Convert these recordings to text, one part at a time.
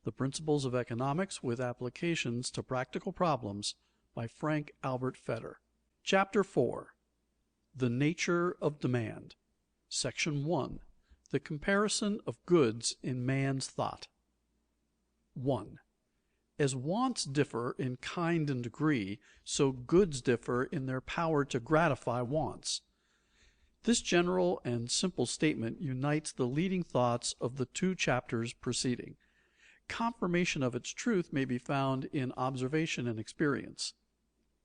The Principles of Economics with Applications to Practical Problems by Frank Albert Fetter. Chapter 4. The Nature of Demand. Section 1. The Comparison of Goods in Man's Thought. 1. As wants differ in kind and degree, so goods differ in their power to gratify wants. This general and simple statement unites the leading thoughts of the two chapters preceding. Confirmation of its truth may be found in observation and experience.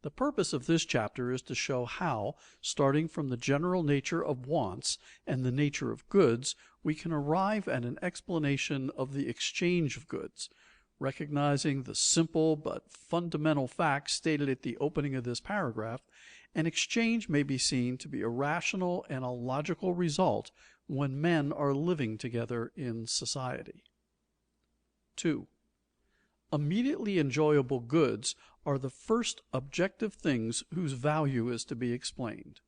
The purpose of this chapter is to show how, starting from the general nature of wants and the nature of goods, we can arrive at an explanation of the exchange of goods, recognizing the simple but fundamental fact stated at the opening of this paragraph. An exchange may be seen to be a rational and a logical result when men are living together in society. 2. Immediately enjoyable goods are the first objective things whose value is to be explained.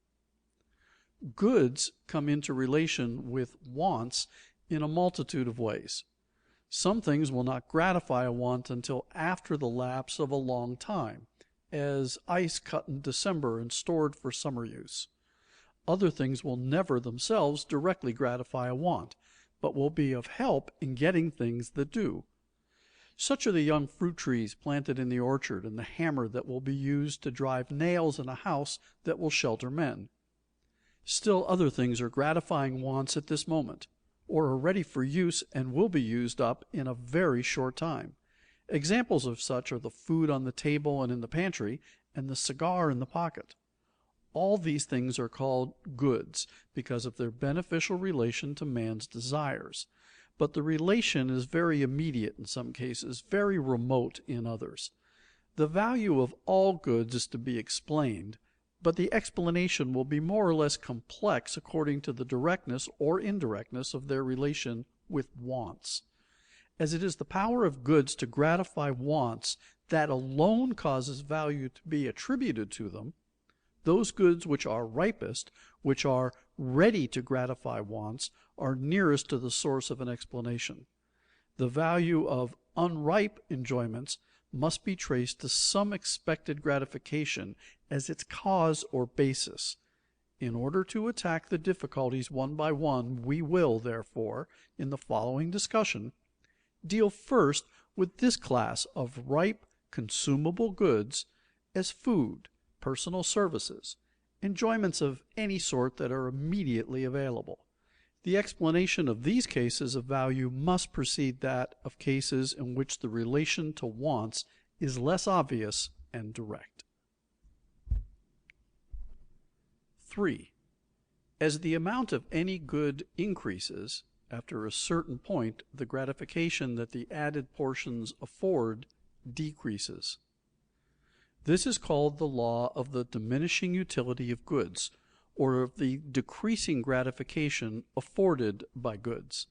Goods come into relation with wants in a multitude of ways. Some things will not gratify a want until after the lapse of a long time, as ice cut in December and stored for summer use. Other things will never themselves directly gratify a want, but will be of help in getting things that do. Such are the young fruit trees planted in the orchard and the hammer that will be used to drive nails in a house that will shelter men. Still other things are gratifying wants at this moment, or are ready for use and will be used up in a very short time. Examples of such are the food on the table and in the pantry, and the cigar in the pocket. All these things are called goods because of their beneficial relation to man's desires. But the relation is very immediate in some cases, very remote in others. The value of all goods is to be explained, but the explanation will be more or less complex according to the directness or indirectness of their relation with wants. As it is the power of goods to gratify wants that alone causes value to be attributed to them, those goods which are ripest, which are ready to gratify wants, are nearest to the source of an explanation. The value of unripe enjoyments must be traced to some expected gratification as its cause or basis. In order to attack the difficulties one by one, we will, therefore, in the following discussion, deal first with this class of ripe, consumable goods as food, personal services, enjoyments of any sort that are immediately available. The explanation of these cases of value must precede that of cases in which the relation to wants is less obvious and direct. 3. As the amount of any good increases, after a certain point, the gratification that the added portions afford decreases. This is called the law of the diminishing utility of goods, or of the decreasing gratification afforded by goods.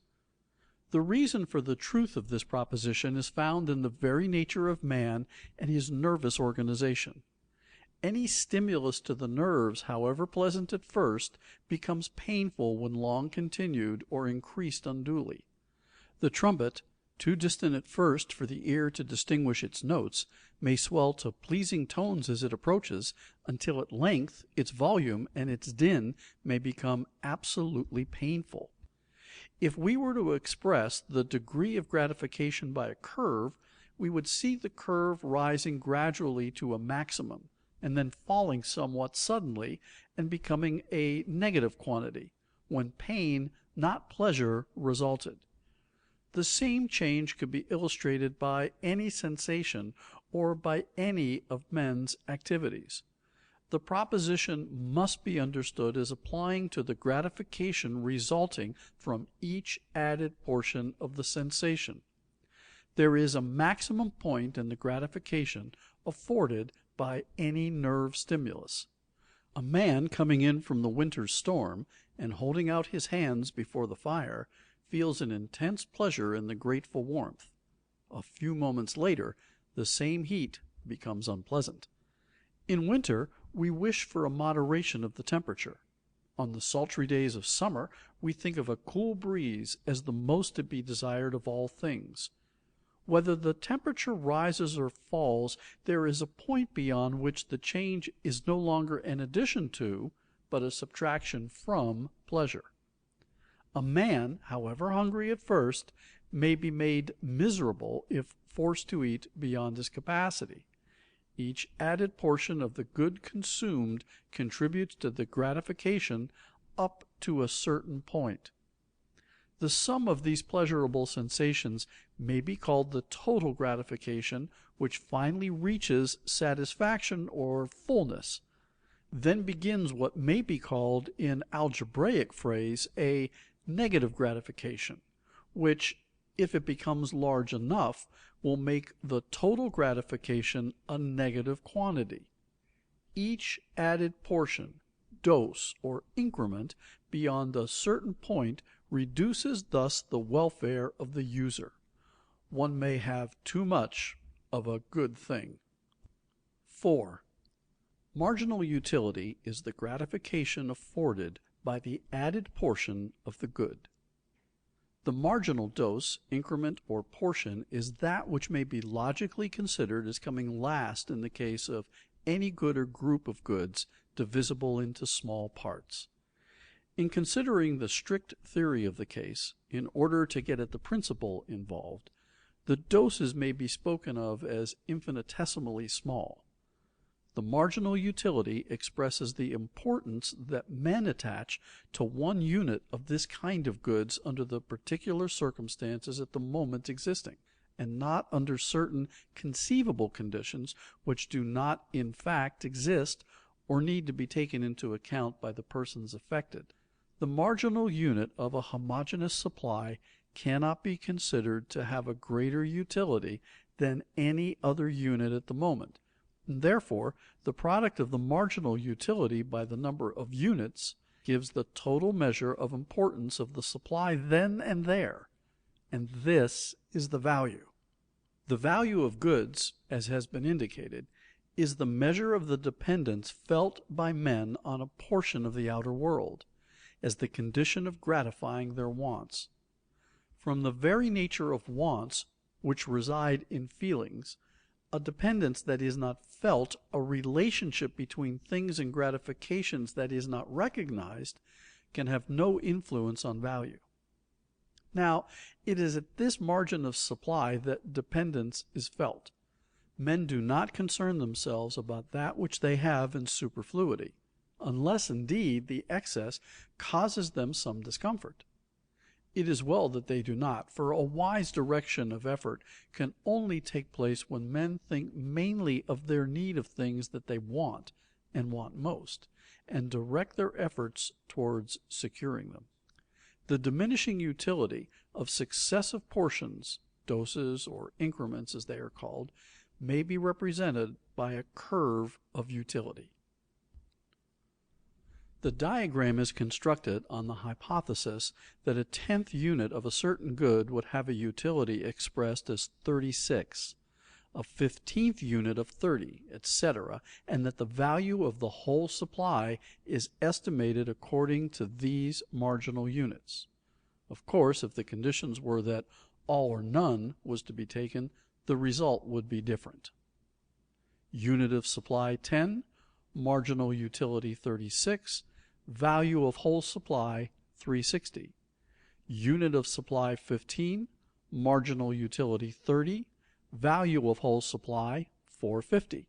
The reason for the truth of this proposition is found in the very nature of man and his nervous organization. Any stimulus to the nerves, however pleasant at first, becomes painful when long continued or increased unduly. The trumpet, too distant at first for the ear to distinguish its notes, may swell to pleasing tones as it approaches, until at length its volume and its din may become absolutely painful. If we were to express the degree of gratification by a curve, we would see the curve rising gradually to a maximum, and then falling somewhat suddenly and becoming a negative quantity, when pain, not pleasure, resulted. The same change could be illustrated by any sensation or by any of men's activities. The proposition must be understood as applying to the gratification resulting from each added portion of the sensation. There is a maximum point in the gratification afforded by any nerve stimulus. A man coming in from the winter's storm and holding out his hands before the fire feels an intense pleasure in the grateful warmth. A few moments later, the same heat becomes unpleasant. In winter, we wish for a moderation of the temperature. On the sultry days of summer, we think of a cool breeze as the most to be desired of all things. Whether the temperature rises or falls, there is a point beyond which the change is no longer an addition to, but a subtraction from pleasure. A man, however hungry at first, may be made miserable if forced to eat beyond his capacity. Each added portion of the good consumed contributes to the gratification up to a certain point. The sum of these pleasurable sensations may be called the total gratification, which finally reaches satisfaction or fullness. Then begins what may be called, in algebraic phrase, a negative gratification, which, if it becomes large enough, will make the total gratification a negative quantity. Each added portion, dose or increment, beyond a certain point reduces thus the welfare of the user. One may have too much of a good thing. 4. Marginal utility is the gratification afforded by the added portion of the good. The marginal dose, increment, or portion is that which may be logically considered as coming last in the case of any good or group of goods divisible into small parts. In considering the strict theory of the case, in order to get at the principle involved, the doses may be spoken of as infinitesimally small. The marginal utility expresses the importance that men attach to one unit of this kind of goods under the particular circumstances at the moment existing, and not under certain conceivable conditions which do not in fact exist or need to be taken into account by the persons affected. The marginal unit of a homogeneous supply cannot be considered to have a greater utility than any other unit at the moment. Therefore, the product of the marginal utility by the number of units gives the total measure of importance of the supply then and there, and this is the value. The value of goods, as has been indicated, is the measure of the dependence felt by men on a portion of the outer world, as the condition of gratifying their wants. From the very nature of wants, which reside in feelings, a dependence that is not felt, a relationship between things and gratifications that is not recognized, can have no influence on value. Now, it is at this margin of supply that dependence is felt. Men do not concern themselves about that which they have in superfluity, unless indeed the excess causes them some discomfort. It is well that they do not, for a wise direction of effort can only take place when men think mainly of their need of things that they want and want most, and direct their efforts towards securing them. The diminishing utility of successive portions, doses or increments as they are called, may be represented by a curve of utility. The diagram is constructed on the hypothesis that a 10th unit of a certain good would have a utility expressed as 36, a 15th unit of 30, etc., and that the value of the whole supply is estimated according to these marginal units. Of course, if the conditions were that all or none was to be taken, the result would be different. Unit of supply 10, marginal utility 36, value of whole supply 360. Unit of supply 15, marginal utility 30, value of whole supply 450.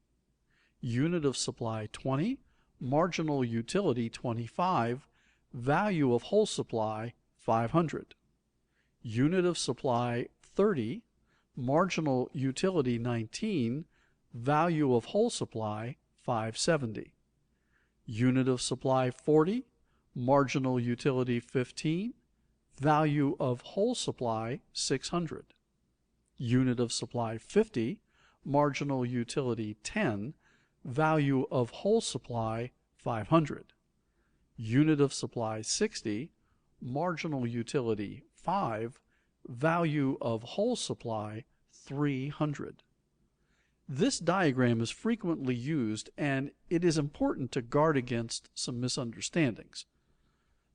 Unit of supply 20, marginal utility 25, value of whole supply 500. Unit of supply 30, marginal utility 19, value of whole supply 570. Unit of supply 40, marginal utility 15, value of whole supply 600. Unit of supply 50, marginal utility 10, value of whole supply 500. Unit of supply 60, marginal utility 5, value of whole supply 300. This diagram is frequently used, and it is important to guard against some misunderstandings.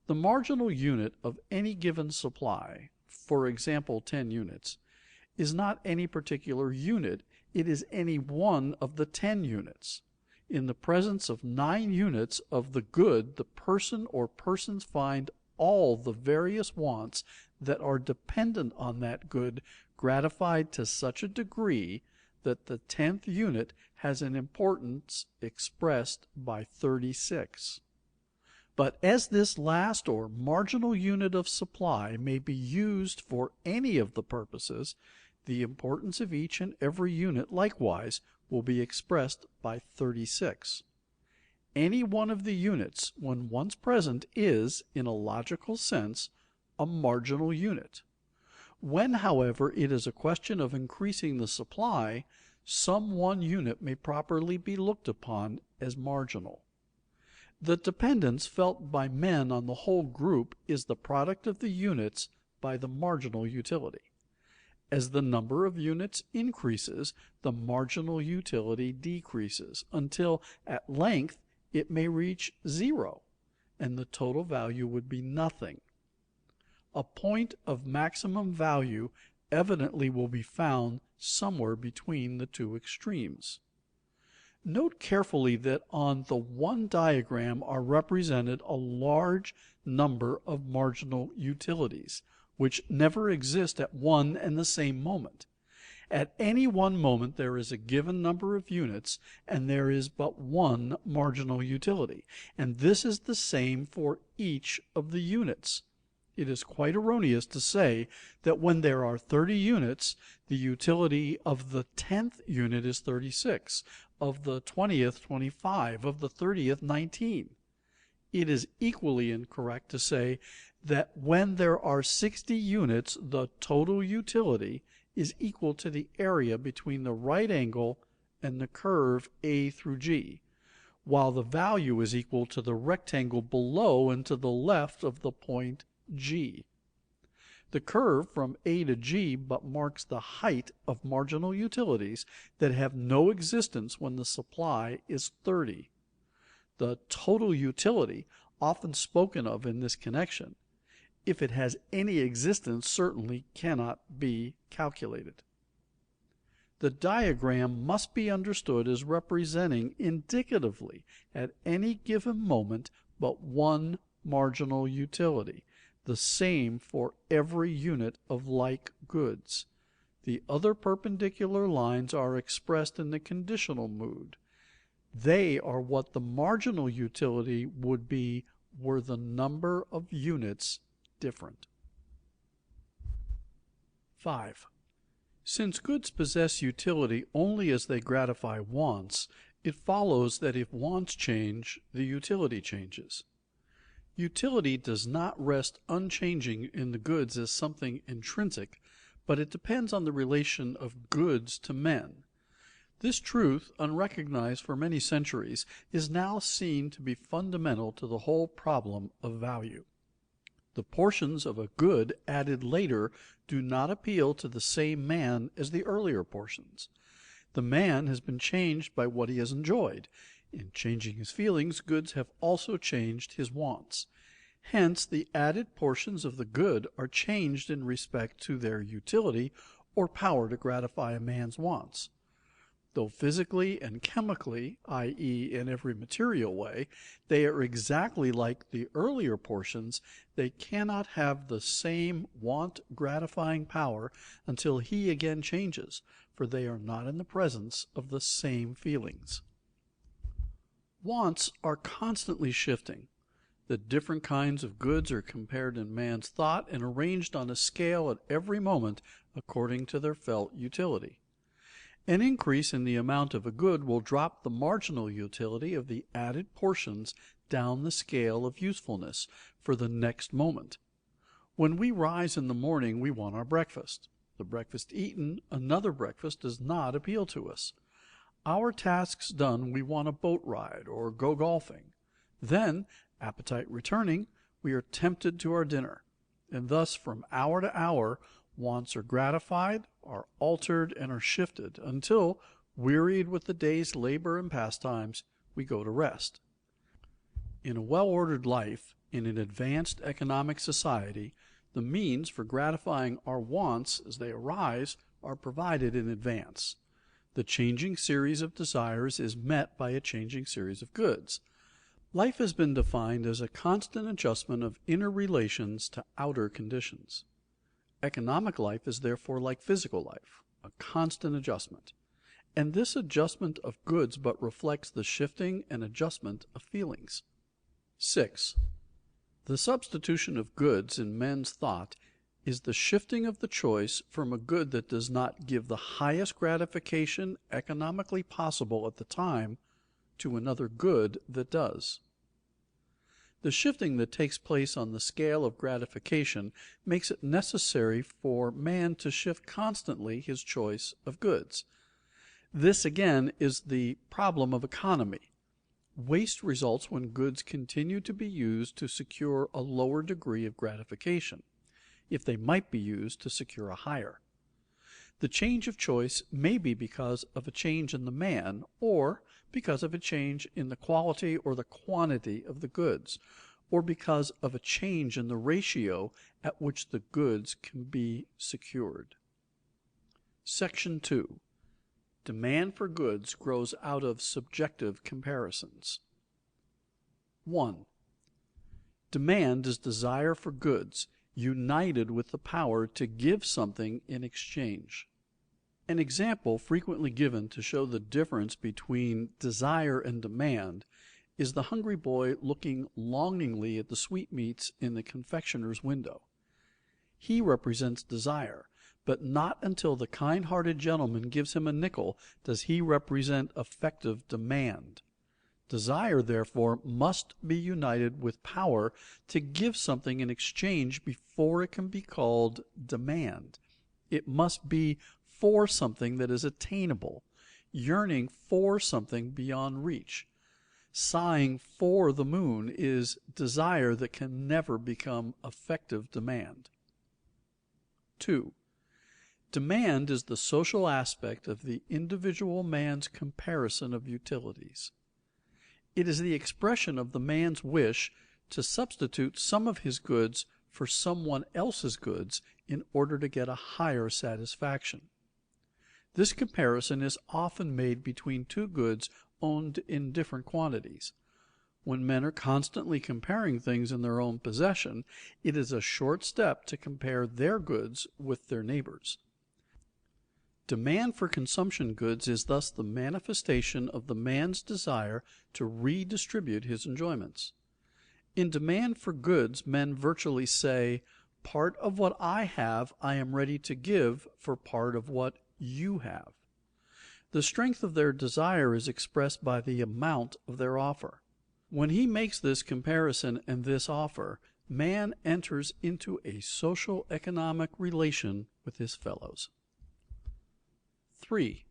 The marginal unit of any given supply, for example 10 units, is not any particular unit, it is any one of the 10 units. In the presence of 9 units of the good, the person or persons find all the various wants that are dependent on that good gratified to such a degree that the 10th unit has an importance expressed by 36. But as this last or marginal unit of supply may be used for any of the purposes, the importance of each and every unit likewise will be expressed by 36. Any one of the units, when once present, is, in a logical sense, a marginal unit. When, however, it is a question of increasing the supply, some one unit may properly be looked upon as marginal. The dependence felt by men on the whole group is the product of the units by the marginal utility. As the number of units increases, the marginal utility decreases, until at length it may reach 0, and the total value would be nothing. A point of maximum value evidently will be found somewhere between the two extremes. Note carefully that on the one diagram are represented a large number of marginal utilities, which never exist at one and the same moment. At any one moment there is a given number of units, and there is but one marginal utility, and this is the same for each of the units. It is quite erroneous to say that when there are 30 units, the utility of the 10th unit is 36, of the 20th 25, of the 30th 19. It is equally incorrect to say that when there are 60 units, the total utility is equal to the area between the right angle and the curve A through G, while the value is equal to the rectangle below and to the left of the point G. The curve from A to G but marks the height of marginal utilities that have no existence when the supply is 30. The total utility, often spoken of in this connection, if it has any existence, certainly cannot be calculated. The diagram must be understood as representing indicatively at any given moment but one marginal utility, the same for every unit of like goods. The other perpendicular lines are expressed in the conditional mood. They are what the marginal utility would be were the number of units different. 5. Since goods possess utility only as they gratify wants, it follows that if wants change, the utility changes. Utility does not rest unchanging in the goods as something intrinsic, but it depends on the relation of goods to men. This truth, unrecognized for many centuries, is now seen to be fundamental to the whole problem of value. The portions of a good added later do not appeal to the same man as the earlier portions. The man has been changed by what he has enjoyed. In changing his feelings, goods have also changed his wants. Hence, the added portions of the good are changed in respect to their utility or power to gratify a man's wants. Though physically and chemically, i.e., in every material way, they are exactly like the earlier portions, they cannot have the same want-gratifying power until he again changes, for they are not in the presence of the same feelings. Wants are constantly shifting. The different kinds of goods are compared in man's thought and arranged on a scale at every moment according to their felt utility. An increase in the amount of a good will drop the marginal utility of the added portions down the scale of usefulness for the next moment. When we rise in the morning, we want our breakfast. The breakfast eaten, another breakfast does not appeal to us. Our tasks done, we want a boat ride or go golfing. Then, appetite returning, we are tempted to our dinner. And thus, from hour to hour, wants are gratified, are altered, and are shifted until, wearied with the day's labor and pastimes, we go to rest. In a well-ordered life, in an advanced economic society, the means for gratifying our wants as they arise are provided in advance. The changing series of desires is met by a changing series of goods. Life has been defined as a constant adjustment of inner relations to outer conditions. Economic life is therefore like physical life, a constant adjustment. And this adjustment of goods but reflects the shifting and adjustment of feelings. 6. The substitution of goods in men's thought is the shifting of the choice from a good that does not give the highest gratification economically possible at the time to another good that does. The shifting that takes place on the scale of gratification makes it necessary for man to shift constantly his choice of goods. This again is the problem of economy. Waste results when goods continue to be used to secure a lower degree of gratification, if they might be used to secure a higher. The change of choice may be because of a change in the man, or because of a change in the quality or the quantity of the goods, or because of a change in the ratio at which the goods can be secured. Section 2. Demand for goods grows out of subjective comparisons. 1. Demand is desire for goods united with the power to give something in exchange. An example frequently given to show the difference between desire and demand is the hungry boy looking longingly at the sweetmeats in the confectioner's window. He represents desire, but not until the kind-hearted gentleman gives him a nickel does he represent effective demand. Desire, therefore, must be united with power to give something in exchange before it can be called demand. It must be for something that is attainable, yearning for something beyond reach. Sighing for the moon is desire that can never become effective demand. 2. Demand is the social aspect of the individual man's comparison of utilities. It is the expression of the man's wish to substitute some of his goods for someone else's goods in order to get a higher satisfaction. This comparison is often made between two goods owned in different quantities. When men are constantly comparing things in their own possession, it is a short step to compare their goods with their neighbors'. Demand for consumption goods is thus the manifestation of the man's desire to redistribute his enjoyments. In demand for goods, men virtually say, "Part of what I have I am ready to give for part of what you have." The strength of their desire is expressed by the amount of their offer. When he makes this comparison and this offer, man enters into a social economic relation with his fellows. 3.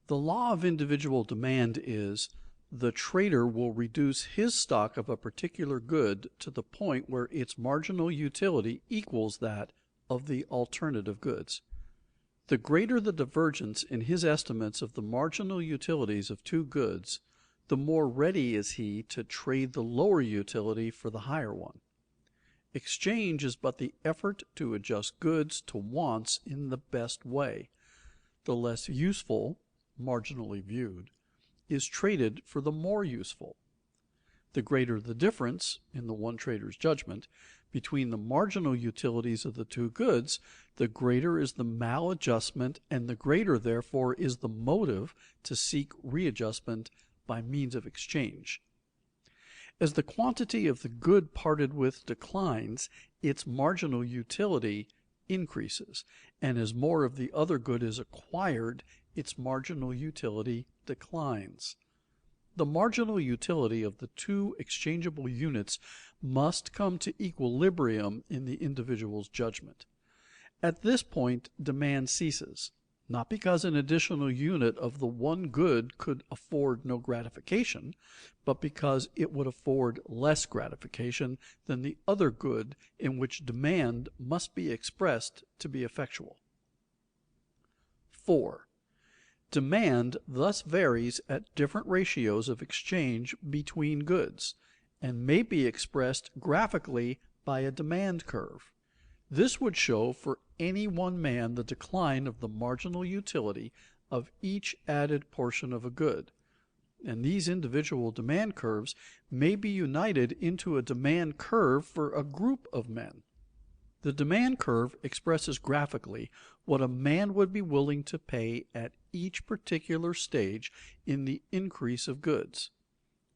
The law of individual demand is, the trader will reduce his stock of a particular good to the point where its marginal utility equals that of the alternative goods. The greater the divergence in his estimates of the marginal utilities of two goods, the more ready is he to trade the lower utility for the higher one. Exchange is but the effort to adjust goods to wants in the best way. The less useful, marginally viewed, is traded for the more useful. The greater the difference, in the one trader's judgment, between the marginal utilities of the two goods, the greater is the maladjustment, and the greater, therefore, is the motive to seek readjustment by means of exchange. As the quantity of the good parted with declines, its marginal utility increases, and as more of the other good is acquired, its marginal utility declines. The marginal utility of the two exchangeable units must come to equilibrium in the individual's judgment. At this point, demand ceases, not because an additional unit of the one good could afford no gratification, but because it would afford less gratification than the other good in which demand must be expressed to be effectual. 4. Demand thus varies at different ratios of exchange between goods, and may be expressed graphically by a demand curve. This would show for any one man the decline of the marginal utility of each added portion of a good, and these individual demand curves may be united into a demand curve for a group of men. The demand curve expresses graphically what a man would be willing to pay at each particular stage in the increase of goods.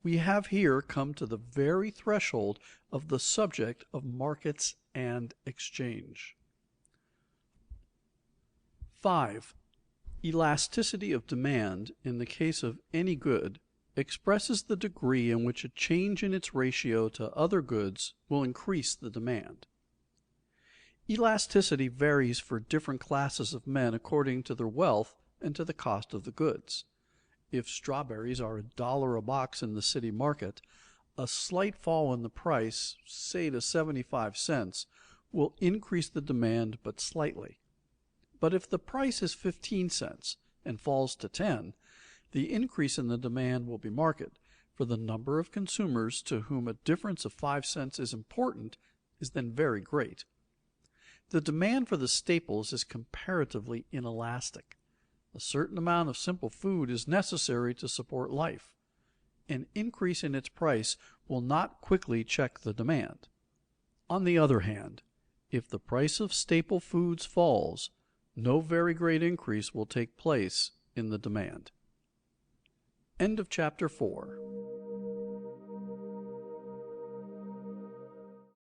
We have here come to the very threshold of the subject of markets and exchange. 5. Elasticity of demand in the case of any good expresses the degree in which a change in its ratio to other goods will increase the demand. Elasticity varies for different classes of men according to their wealth and to the cost of the goods. If strawberries are $1 a box in the city market, a slight fall in the price, say to 75 cents, will increase the demand but slightly. But if the price is 15 cents and falls to 10, the increase in the demand will be marked, for the number of consumers to whom a difference of 5 cents is important is then very great. The demand for the staples is comparatively inelastic. A certain amount of simple food is necessary to support life. An increase in its price will not quickly check the demand. On the other hand, if the price of staple foods falls, no very great increase will take place in the demand. End of chapter 4.